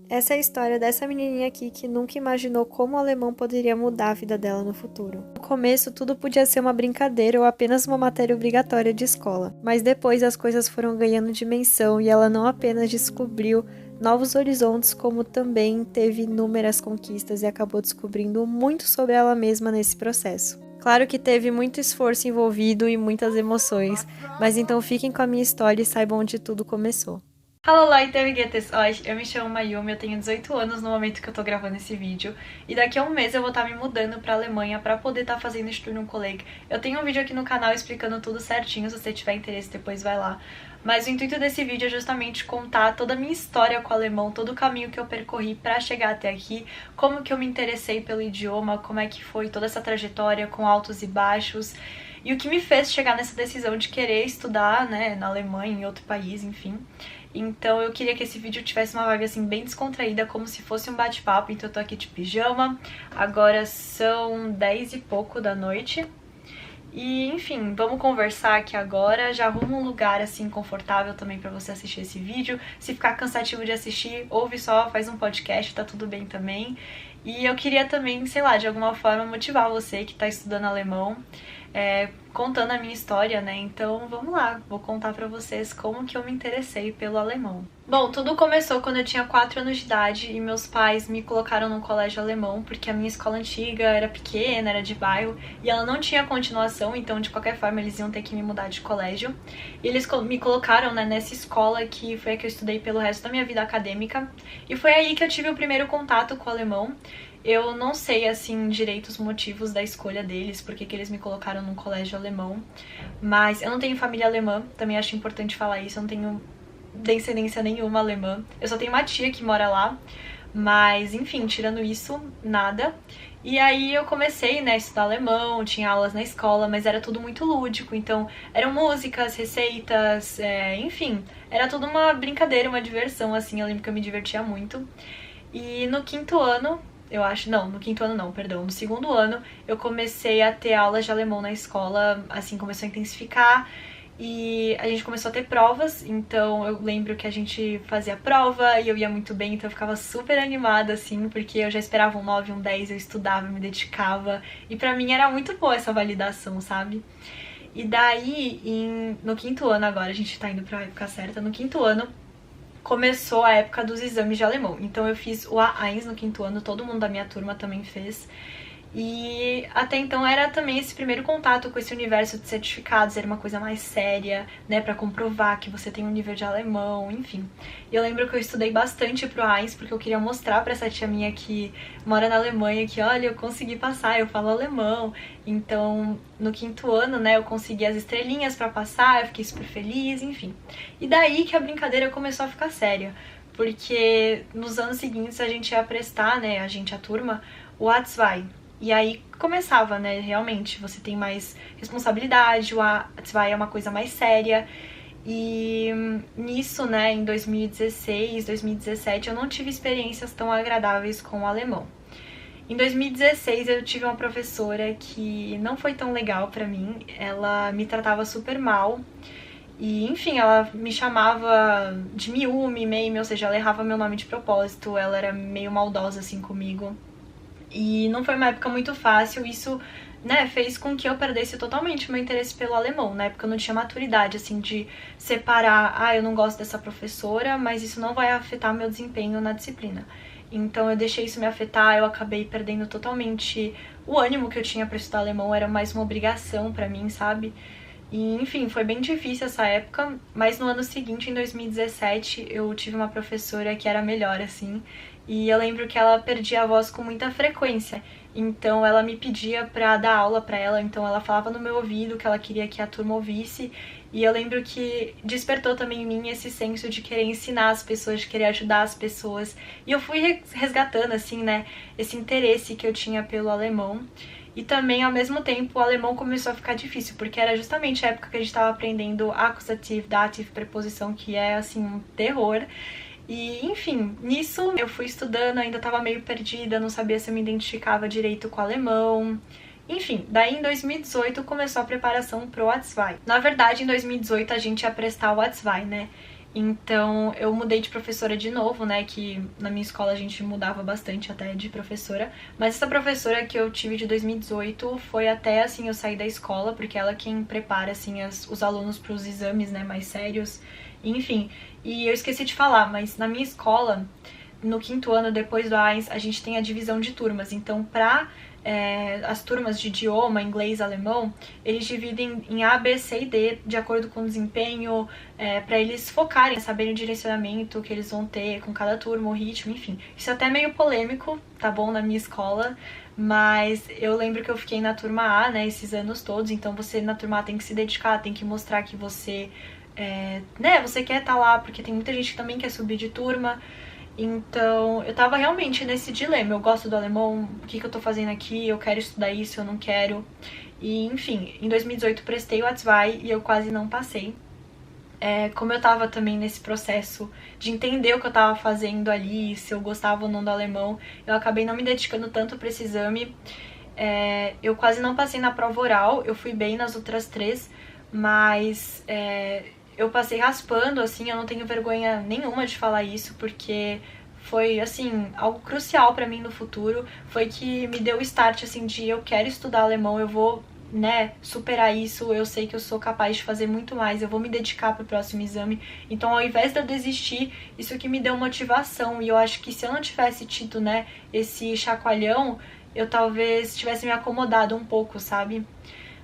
Essa é a história dessa menininha aqui que nunca imaginou como o alemão poderia mudar a vida dela no futuro. No começo, tudo podia ser uma brincadeira ou apenas uma matéria obrigatória de escola, mas depois as coisas foram ganhando dimensão e ela não apenas descobriu novos horizontes, como também teve inúmeras conquistas e acabou descobrindo muito sobre ela mesma nesse processo. Claro que teve muito esforço envolvido e muitas emoções, mas então fiquem com a minha história e saibam onde tudo começou. Hallo Leute, wie geht es euch? Eu me chamo Mayumi, eu tenho 18 anos no momento que eu tô gravando esse vídeo e daqui a um mês eu vou estar me mudando pra Alemanha pra poder estar fazendo Studienkolleg. Eu tenho um vídeo aqui no canal explicando tudo certinho, se você tiver interesse depois vai lá. Mas o intuito desse vídeo é justamente contar toda a minha história com o alemão, todo o caminho que eu percorri pra chegar até aqui, como que eu me interessei pelo idioma, como é que foi toda essa trajetória com altos e baixos. E o que me fez chegar nessa decisão de querer estudar, né, na Alemanha, em outro país, enfim. Então eu queria que esse vídeo tivesse uma vibe assim bem descontraída, como se fosse um bate-papo. Então eu tô aqui de pijama, agora são 10 e pouco da noite. E enfim, vamos conversar aqui agora, já arruma um lugar assim confortável também pra você assistir esse vídeo. Se ficar cansativo de assistir, ouve só, faz um podcast, tá tudo bem também. E eu queria também, sei lá, de alguma forma motivar você que tá estudando alemão, contando a minha história, né? Então vamos lá, vou contar pra vocês como que eu me interessei pelo alemão. Bom, tudo começou quando eu tinha 4 anos de idade e meus pais me colocaram num colégio alemão porque a minha escola antiga era pequena, era de bairro e ela não tinha continuação, então de qualquer forma eles iam ter que me mudar de colégio. E eles me colocaram, né, nessa escola que foi a que eu estudei pelo resto da minha vida acadêmica e foi aí que eu tive o primeiro contato com o alemão. Eu não sei, assim, direito os motivos da escolha deles, porque que eles me colocaram num colégio alemão, mas eu não tenho família alemã, também acho importante falar isso, eu não tenho descendência nenhuma alemã, eu só tenho uma tia que mora lá, mas enfim, tirando isso, nada. E aí eu comecei, né, a estudar alemão, tinha aulas na escola, mas era tudo muito lúdico, então eram músicas, receitas, enfim, era tudo uma brincadeira, uma diversão, assim, eu lembro que eu me divertia muito. E no quinto ano, eu acho, não, no quinto ano não, perdão, no segundo ano eu comecei a ter aulas de alemão na escola, assim, começou a intensificar e a gente começou a ter provas, então eu lembro que a gente fazia prova e eu ia muito bem, então eu ficava super animada, assim, porque eu já esperava um 9, um 10, eu estudava, me dedicava e pra mim era muito boa essa validação, sabe? E daí, no quinto ano agora, a gente tá indo pra época certa, no quinto ano começou a época dos exames de alemão. Então eu fiz o A1 no quinto ano, todo mundo da minha turma também fez. E até então era também esse primeiro contato com esse universo de certificados, era uma coisa mais séria, né, pra comprovar que você tem um nível de alemão, enfim. E eu lembro que eu estudei bastante pro A1 porque eu queria mostrar pra essa tia minha que mora na Alemanha que, olha, eu consegui passar, eu falo alemão. Então, no quinto ano, né, eu consegui as estrelinhas pra passar, eu fiquei super feliz, enfim. E daí que a brincadeira começou a ficar séria, porque nos anos seguintes a gente ia prestar, né, a turma, o A2. E aí começava, né, realmente, você tem mais responsabilidade, o A2 é uma coisa mais séria. E nisso, né, em 2016, 2017, eu não tive experiências tão agradáveis com o alemão. Em 2016 eu tive uma professora que não foi tão legal pra mim, ela me tratava super mal. E, enfim, ela me chamava de Miumi, Meime, ou seja, ela errava meu nome de propósito, ela era meio maldosa, assim, comigo. E não foi uma época muito fácil, isso, né, fez com que eu perdesse totalmente o meu interesse pelo alemão. Na época eu não tinha maturidade, assim, de separar, eu não gosto dessa professora, mas isso não vai afetar meu desempenho na disciplina. Então eu deixei isso me afetar, eu acabei perdendo totalmente o ânimo que eu tinha pra estudar alemão, era mais uma obrigação pra mim, sabe? E, enfim, foi bem difícil essa época, mas no ano seguinte, em 2017, eu tive uma professora que era melhor, assim, e eu lembro que ela perdia a voz com muita frequência. Então ela me pedia pra dar aula pra ela, então ela falava no meu ouvido que ela queria que a turma ouvisse. E eu lembro que despertou também em mim esse senso de querer ensinar as pessoas, de querer ajudar as pessoas. E eu fui resgatando, assim, né, esse interesse que eu tinha pelo alemão. E também, ao mesmo tempo, o alemão começou a ficar difícil, porque era justamente a época que a gente estava aprendendo acusativo, dativo, preposição, que é, assim, um terror. E, enfim, nisso eu fui estudando, ainda estava meio perdida, não sabia se eu me identificava direito com o alemão. Enfim, daí em 2018 começou a preparação pro A2. Na verdade, em 2018 a gente ia prestar o A2, né? Então eu mudei de professora de novo, né, que na minha escola a gente mudava bastante até de professora, mas essa professora que eu tive de 2018 foi até, assim, eu sair da escola, porque ela é quem prepara, assim, os alunos para os exames, né, mais sérios, enfim. E eu esqueci de falar, mas na minha escola, no 5º ano, depois do AINS, a gente tem a divisão de turmas, então as turmas de idioma, inglês, alemão, eles dividem em A, B, C e D, de acordo com o desempenho, para eles focarem, saberem o direcionamento que eles vão ter com cada turma, o ritmo, enfim. Isso é até meio polêmico, tá bom, na minha escola, mas eu lembro que eu fiquei na turma A, né, esses anos todos, então você na turma A tem que se dedicar, tem que mostrar que você, você quer estar lá, porque tem muita gente que também quer subir de turma. Então, eu tava realmente nesse dilema. Eu gosto do alemão, o que eu tô fazendo aqui? Eu quero estudar isso, eu não quero. E, enfim, em 2018 prestei o A2 e eu quase não passei. Como eu tava também nesse processo de entender o que eu tava fazendo ali, se eu gostava ou não do alemão, eu acabei não me dedicando tanto pra esse exame. Eu quase não passei na prova oral, eu fui bem nas outras 3, mas eu passei raspando, assim, eu não tenho vergonha nenhuma de falar isso, porque foi, assim, algo crucial pra mim no futuro, foi que me deu o start, assim, de eu quero estudar alemão, eu vou, né, superar isso, eu sei que eu sou capaz de fazer muito mais, eu vou me dedicar pro próximo exame, então ao invés de eu desistir, isso que me deu motivação, e eu acho que se eu não tivesse tido, né, esse chacoalhão, eu talvez tivesse me acomodado um pouco, sabe?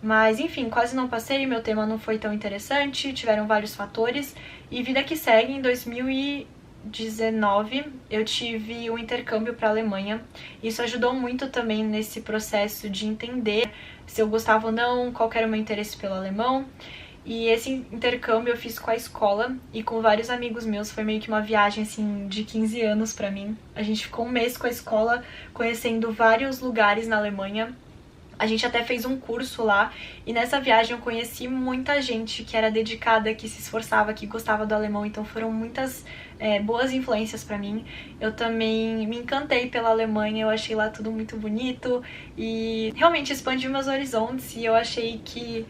Mas, enfim, quase não passei, meu tema não foi tão interessante, tiveram vários fatores. E vida que segue, em 2019, eu tive um intercâmbio para a Alemanha. Isso ajudou muito também nesse processo de entender se eu gostava ou não, qual era o meu interesse pelo alemão. E esse intercâmbio eu fiz com a escola e com vários amigos meus, foi meio que uma viagem, assim, de 15 anos pra mim. A gente ficou um mês com a escola, conhecendo vários lugares na Alemanha. A gente até fez um curso lá e nessa viagem eu conheci muita gente que era dedicada, que se esforçava, que gostava do alemão, então foram muitas boas influências pra mim. Eu também me encantei pela Alemanha, eu achei lá tudo muito bonito e realmente expandiu meus horizontes e eu achei que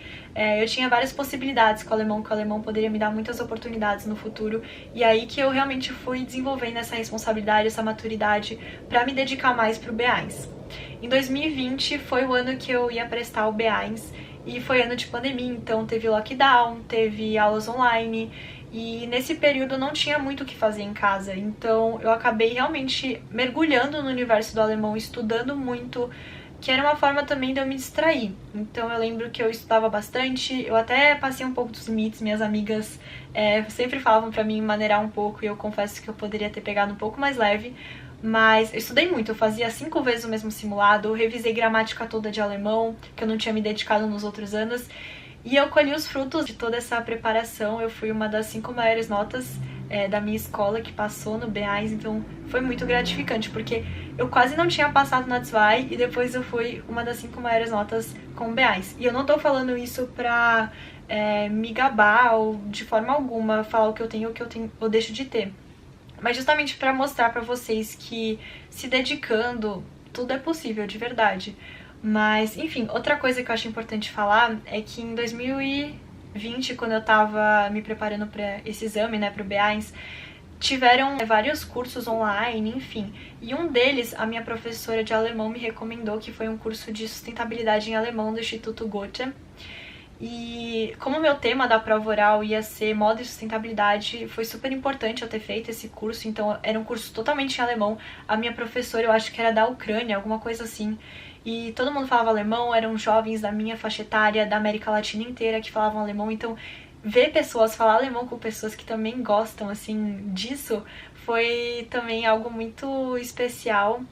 eu tinha várias possibilidades com o alemão poderia me dar muitas oportunidades no futuro e aí que eu realmente fui desenvolvendo essa responsabilidade, essa maturidade pra me dedicar mais pro B1. Em 2020 foi o ano que eu ia prestar o B1 e foi ano de pandemia, então teve lockdown, teve aulas online e nesse período eu não tinha muito o que fazer em casa, então eu acabei realmente mergulhando no universo do alemão, estudando muito, que era uma forma também de eu me distrair. Então eu lembro que eu estudava bastante, eu até passei um pouco dos limites, minhas amigas sempre falavam pra mim maneirar um pouco e eu confesso que eu poderia ter pegado um pouco mais leve, mas eu estudei muito, eu fazia 5 vezes o mesmo simulado, eu revisei gramática toda de alemão, que eu não tinha me dedicado nos outros anos, e eu colhi os frutos de toda essa preparação. Eu fui uma das 5 maiores notas da minha escola que passou no B1, então foi muito gratificante, porque eu quase não tinha passado na Zwei e depois eu fui uma das 5 maiores notas com o B1. E eu não tô falando isso pra me gabar ou de forma alguma falar o que eu tenho ou o que eu deixo de ter. Mas justamente para mostrar para vocês que se dedicando, tudo é possível, de verdade. Mas, enfim, outra coisa que eu acho importante falar é que em 2020, quando eu tava me preparando para esse exame, né, pro B1, tiveram vários cursos online, enfim. E um deles, a minha professora de alemão me recomendou, que foi um curso de sustentabilidade em alemão do Instituto Goethe. E como o meu tema da prova oral ia ser moda e sustentabilidade, foi super importante eu ter feito esse curso, então era um curso totalmente em alemão. A minha professora, eu acho que era da Ucrânia, alguma coisa assim, e todo mundo falava alemão, eram jovens da minha faixa etária, da América Latina inteira que falavam alemão, então ver pessoas falar alemão com pessoas que também gostam, assim, disso, foi também algo muito especial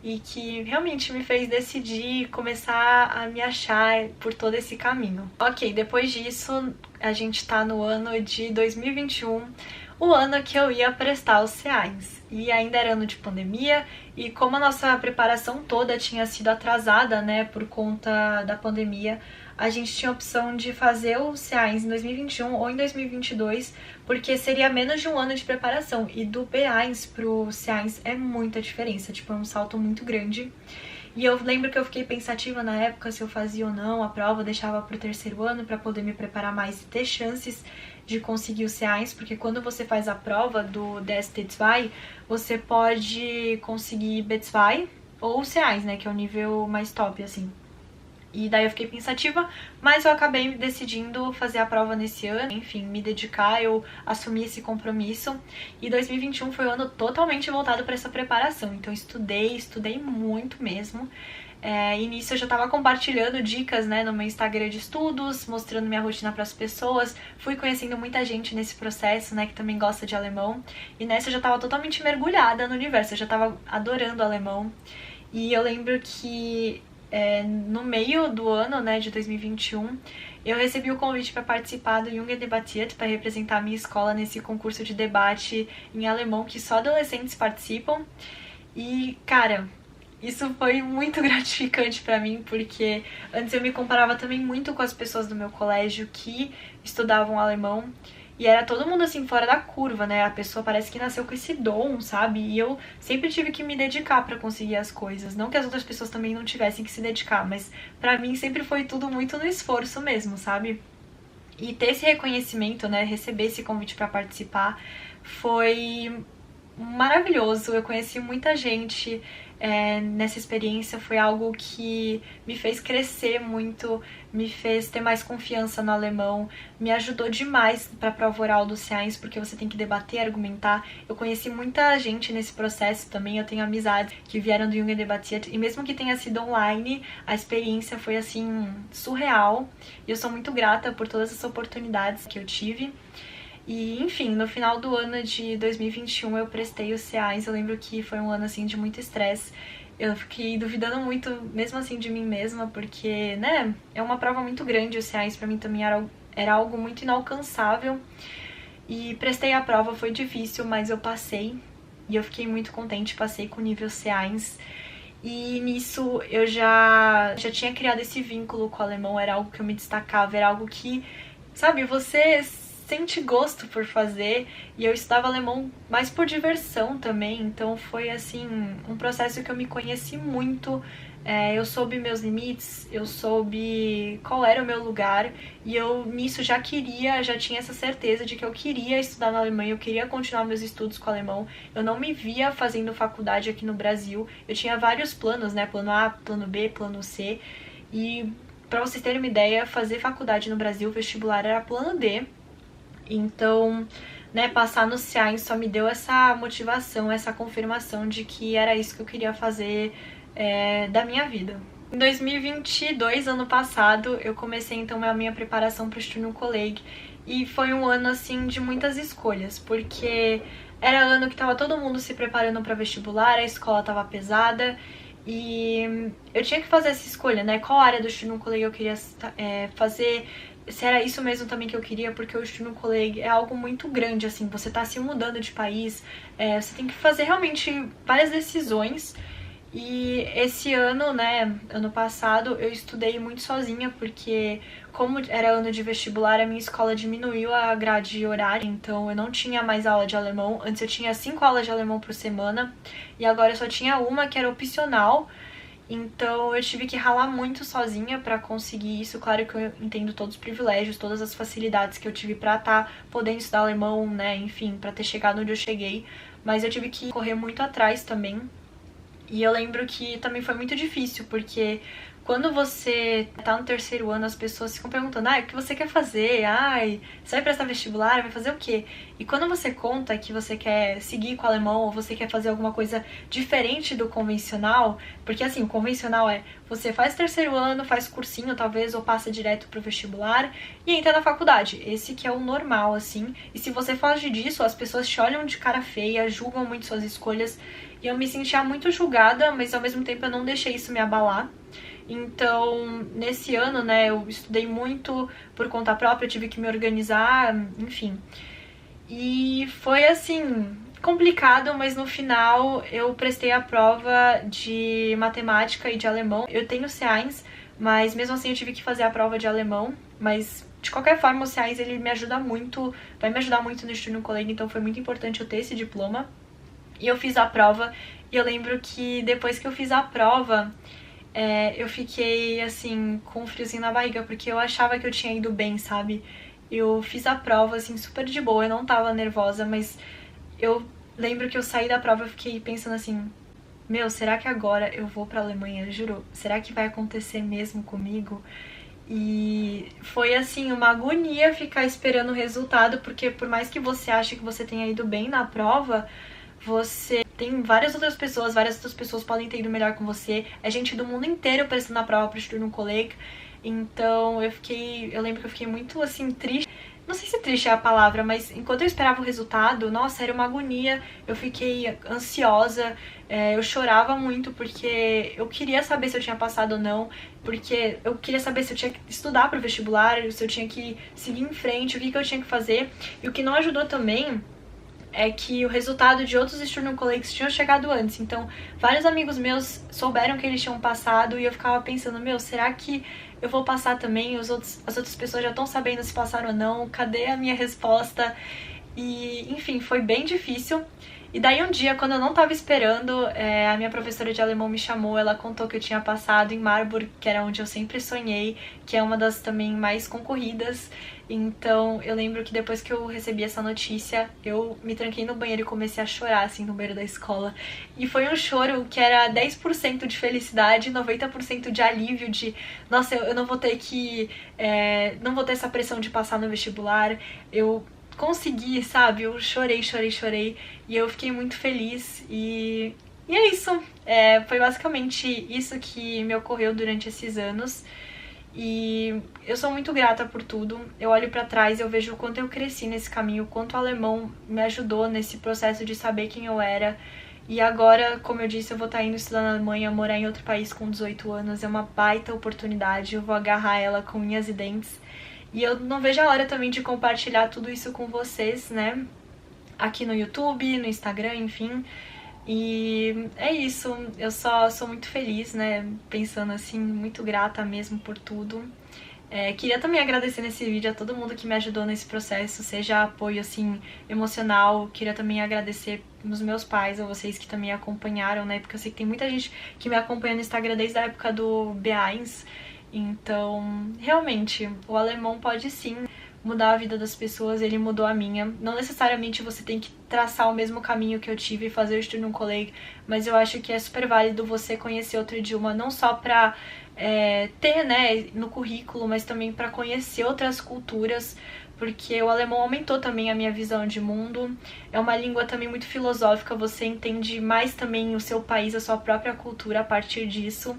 e que realmente me fez decidir começar a me achar por todo esse caminho. Ok, depois disso, a gente tá no ano de 2021, o ano que eu ia prestar os CEAINS. E ainda era ano de pandemia, e como a nossa preparação toda tinha sido atrasada, né, por conta da pandemia, a gente tinha a opção de fazer o CEAINS em 2021 ou em 2022, porque seria menos de um ano de preparação. E do B1 pro CEAINS é muita diferença, tipo, é um salto muito grande. E eu lembro que eu fiquei pensativa na época se eu fazia ou não a prova, eu deixava pro terceiro ano pra poder me preparar mais e ter chances de conseguir os C1, porque quando você faz a prova do DST2, você pode conseguir B2 ou C1, né, que é o nível mais top, assim. E daí eu fiquei pensativa, mas eu acabei decidindo fazer a prova nesse ano, enfim, me dedicar, eu assumi esse compromisso. E 2021 foi um ano totalmente voltado para essa preparação, então estudei muito mesmo. E nisso eu já tava compartilhando dicas, né, no meu Instagram de estudos, mostrando minha rotina para as pessoas. Fui conhecendo muita gente nesse processo, né, que também gosta de alemão. E nessa eu já tava totalmente mergulhada no universo, eu já tava adorando alemão. E eu lembro que no meio do ano, né, de 2021, eu recebi o convite para participar do Junge Debattiert, para representar a minha escola nesse concurso de debate em alemão que só adolescentes participam. E, cara, isso foi muito gratificante pra mim, porque antes eu me comparava também muito com as pessoas do meu colégio que estudavam alemão. E era todo mundo assim, fora da curva, né? A pessoa parece que nasceu com esse dom, sabe? E eu sempre tive que me dedicar pra conseguir as coisas. Não que as outras pessoas também não tivessem que se dedicar, mas pra mim sempre foi tudo muito no esforço mesmo, sabe? E ter esse reconhecimento, né? Receber esse convite pra participar foi maravilhoso. Eu conheci muita gente nessa experiência, foi algo que me fez crescer muito, me fez ter mais confiança no alemão, me ajudou demais para a prova oral do C1, porque você tem que debater, argumentar. Eu conheci muita gente nesse processo também, eu tenho amizades que vieram do Junge Debattiert, e mesmo que tenha sido online, a experiência foi assim surreal, e eu sou muito grata por todas as oportunidades que eu tive. E, enfim, no final do ano de 2021 eu prestei os C1. Eu lembro que foi um ano, assim, de muito estresse. Eu fiquei duvidando muito, mesmo assim, de mim mesma, porque, né, é uma prova muito grande. Os C1 pra mim também era algo muito inalcançável. E prestei a prova, foi difícil, mas eu passei. E eu fiquei muito contente, passei com o nível C1. E nisso eu já tinha criado esse vínculo com o alemão, era algo que eu me destacava, era algo que, sabe, você sente gosto por fazer, e eu estudava alemão mais por diversão também, então foi assim um processo que eu me conheci muito. Eu soube meus limites, eu soube qual era o meu lugar, e eu nisso já tinha essa certeza de que eu queria estudar na Alemanha, eu queria continuar meus estudos com o alemão. Eu não me via fazendo faculdade aqui no Brasil, eu tinha vários planos, né, plano A, plano B, plano C, e pra vocês terem uma ideia, fazer faculdade no Brasil, vestibular era plano D. Então, né, passar no C1 só me deu essa motivação, essa confirmação de que era isso que eu queria fazer da minha vida. Em 2022, ano passado, eu comecei então a minha preparação para o Studienkolleg, e foi um ano assim de muitas escolhas, porque era ano que tava todo mundo se preparando para vestibular, a escola tava pesada, e eu tinha que fazer essa escolha, né, qual área do Studienkolleg eu queria fazer, se era isso mesmo também que eu queria, porque o Studienkolleg é algo muito grande, assim, você tá se mudando de país, você tem que fazer realmente várias decisões. E esse ano, né, ano passado, eu estudei muito sozinha, porque como era ano de vestibular, a minha escola diminuiu a grade horária, então eu não tinha mais aula de alemão. Antes eu tinha 5 aulas de alemão por semana, e agora eu só tinha uma que era opcional. Então eu tive que ralar muito sozinha pra conseguir isso. Claro que eu entendo todos os privilégios, todas as facilidades que eu tive pra estar podendo estudar alemão, né, enfim, pra ter chegado onde eu cheguei. Mas eu tive que correr muito atrás também. E eu lembro que também foi muito difícil, porque quando você tá no terceiro ano, as pessoas ficam perguntando, o que você quer fazer? Você vai prestar vestibular? Vai fazer o quê? E quando você conta que você quer seguir com o alemão, ou você quer fazer alguma coisa diferente do convencional, porque assim, o convencional você faz terceiro ano, faz cursinho talvez, ou passa direto pro vestibular e entra na faculdade. Esse que é o normal, assim. E se você foge disso, as pessoas te olham de cara feia, julgam muito suas escolhas. E eu me sentia muito julgada, mas ao mesmo tempo eu não deixei isso me abalar. Então, nesse ano, né, eu estudei muito por conta própria, eu tive que me organizar, enfim. E foi, assim, complicado, mas no final eu prestei a prova de matemática e de alemão. Eu tenho C1, mas mesmo assim eu tive que fazer a prova de alemão. Mas, de qualquer forma, o C1 ele me ajuda muito, vai me ajudar muito no Studienkolleg, então foi muito importante eu ter esse diploma. E eu fiz a prova, e eu lembro que depois que eu fiz a prova, eu fiquei, assim, com um friozinho na barriga, porque eu achava que eu tinha ido bem, sabe? Eu fiz a prova, assim, super de boa, eu não tava nervosa, mas eu lembro que eu saí da prova e fiquei pensando assim, meu, será que agora eu vou pra Alemanha? Juro, será que vai acontecer mesmo comigo? E foi assim, uma agonia ficar esperando o resultado, porque por mais que você ache que você tenha ido bem na prova, você tem várias outras pessoas podem ter ido melhor com você. É gente do mundo inteiro prestando a prova para estudar um colega. Então eu lembro que eu fiquei muito assim triste. Não sei se triste é a palavra, mas enquanto eu esperava o resultado, nossa, era uma agonia. Eu fiquei ansiosa, eu chorava muito porque eu queria saber se eu tinha passado ou não, porque eu queria saber se eu tinha que estudar para o vestibular, se eu tinha que seguir em frente, o que eu tinha que fazer. E o que não ajudou também é que o resultado de outros student colleagues tinham chegado antes. Então, vários amigos meus souberam que eles tinham passado e eu ficava pensando, meu, será que eu vou passar também? As outras pessoas já estão sabendo se passaram ou não? Cadê a minha resposta? E, enfim, foi bem difícil. E daí um dia, quando eu não tava esperando, a minha professora de alemão me chamou, ela contou que eu tinha passado em Marburg, que era onde eu sempre sonhei, que é uma das também mais concorridas. Então eu lembro que depois que eu recebi essa notícia, eu me tranquei no banheiro e comecei a chorar, assim, no banheiro da escola. E foi um choro que era 10% de felicidade, 90% de alívio, de nossa, eu não vou ter que... não vou ter essa pressão de passar no vestibular, eu consegui, sabe? Eu chorei, chorei, chorei e eu fiquei muito feliz e é isso. Foi basicamente isso que me ocorreu durante esses anos e eu sou muito grata por tudo. Eu olho pra trás e eu vejo o quanto eu cresci nesse caminho, o quanto o alemão me ajudou nesse processo de saber quem eu era. E agora, como eu disse, eu vou estar indo estudar na Alemanha, morar em outro país com 18 anos. É uma baita oportunidade, eu vou agarrar ela com unhas e dentes. E eu não vejo a hora também de compartilhar tudo isso com vocês, né? Aqui no YouTube, no Instagram, enfim. E é isso, eu só sou muito feliz, né? Pensando assim, muito grata mesmo por tudo. Queria também agradecer nesse vídeo a todo mundo que me ajudou nesse processo, seja apoio assim emocional. Queria também agradecer os meus pais, a vocês que também acompanharam, né? Porque eu sei que tem muita gente que me acompanha no Instagram desde a época do B1. Então, realmente, o alemão pode sim mudar a vida das pessoas, ele mudou a minha. Não necessariamente você tem que traçar o mesmo caminho que eu tive e fazer o Student Colleague, mas eu acho que é super válido você conhecer outro idioma, não só pra ter, né, no currículo, mas também pra conhecer outras culturas, porque o alemão aumentou também a minha visão de mundo. É uma língua também muito filosófica, você entende mais também o seu país, a sua própria cultura a partir disso.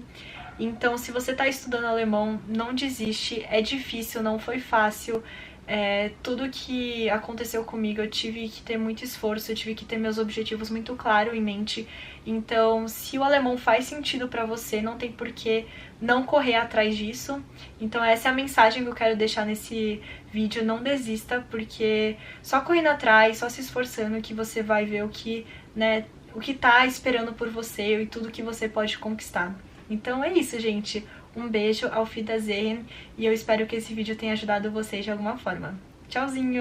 Então, se você está estudando alemão, não desiste, é difícil, não foi fácil. Tudo que aconteceu comigo, eu tive que ter muito esforço, eu tive que ter meus objetivos muito claros em mente. Então, se o alemão faz sentido para você, não tem por que não correr atrás disso. Então, essa é a mensagem que eu quero deixar nesse vídeo, não desista, porque só correndo atrás, só se esforçando que você vai ver o que, né, o que tá esperando por você e tudo que você pode conquistar. Então é isso, gente. Um beijo, auf Wiedersehen, e eu espero que esse vídeo tenha ajudado vocês de alguma forma. Tchauzinho!